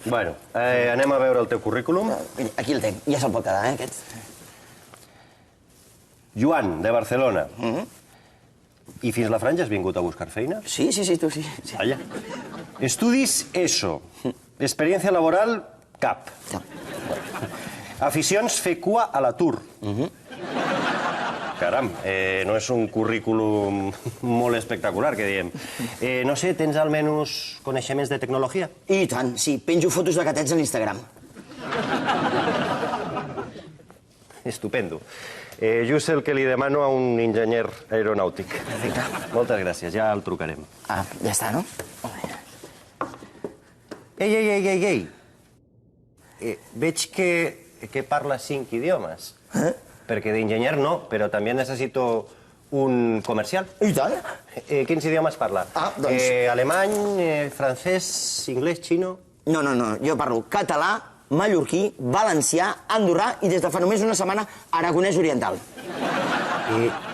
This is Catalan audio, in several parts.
Bueno, anem a veure el teu currículum. Aquí el tenc, ja se'l pot quedar, aquest. Joan, de Barcelona. I fins la franja has vingut a buscar feina? Sí, tu sí. Allà. Estudis ESO. Experiència laboral, cap. Aficions, fer cua a l'atur. Caram, no és un currículum molt espectacular, que diem. No sé, tens almenys coneixements de tecnologia? I tant, sí, penjo fotos de gatets a l'Instagram. Estupendo. Just el que li demano a un enginyer aeronàutic. Perfecte. Moltes gràcies, ja el trucarem. Ah, ja està, no? Ei. Veig que parla 5 idiomes. Perquè d'enginyer no, però també necessito un comercial. I tant. Quins idiomes parla? Doncs... Alemany, francès, anglès, xino... No, jo parlo català, mallorquí, valencià, andorrà i des de fa només una setmana aragonès oriental.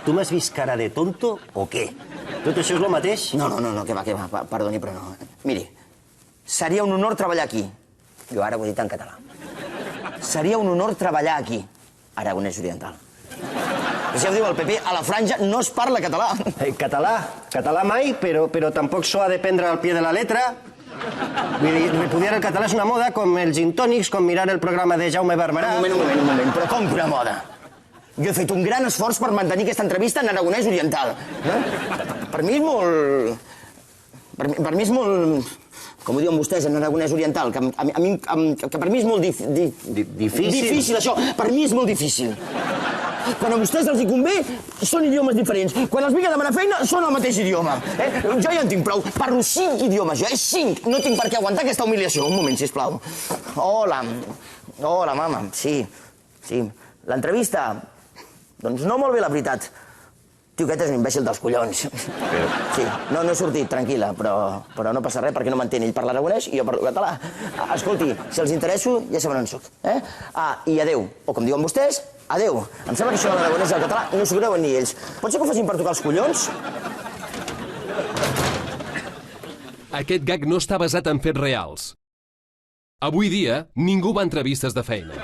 Tu m'has vist cara de tonto o què? Tot això és el mateix? No, que va, perdoni, però no. Miri, seria un honor treballar aquí. Jo ara ho he dit en català. Seria un honor treballar aquí, aragonès oriental. Ja ho diu el PP, a la franja no es parla català. Català mai, però tampoc s'ho ha de prendre al pie de la letra. Vull dir, repudiar el català és una moda com els gintònics, com mirar el programa de Jaume Barberà. Un moment, però com que una moda? Jo he fet un gran esforç per mantenir aquesta entrevista en aragonès oriental. Per mi és molt... Per mi és molt... Com ho diuen vostès, en aragonès oriental, que per mi és molt difícil. Difícil, això. Per mi és molt difícil. Quan a vostès els hi convé, són idiomes diferents. Quan els vinc a demanar feina, són el mateix idioma. Jo ja en tinc prou. Parlo 5 idiomes, jo, 5. No tinc per què aguantar aquesta humiliació. Un moment, sisplau. Hola, mama. Sí. L'entrevista... Doncs no molt bé, la veritat. Tio, aquest és un imbècil dels collons. Sí, no he sortit, tranquil·la, però no passa res perquè no m'entén. Ell parla aragonès i jo parlo català. Escolti, si els interesso, ja saben on soc. I adeu. O com diuen vostès, adeu. Em sembla que això de l'aragonès i el català no s'ho creuen ni ells. Pot ser que ho facin per tocar els collons? Aquest gag no està basat en fets reals. Avui dia, ningú va a entrevistes de feina.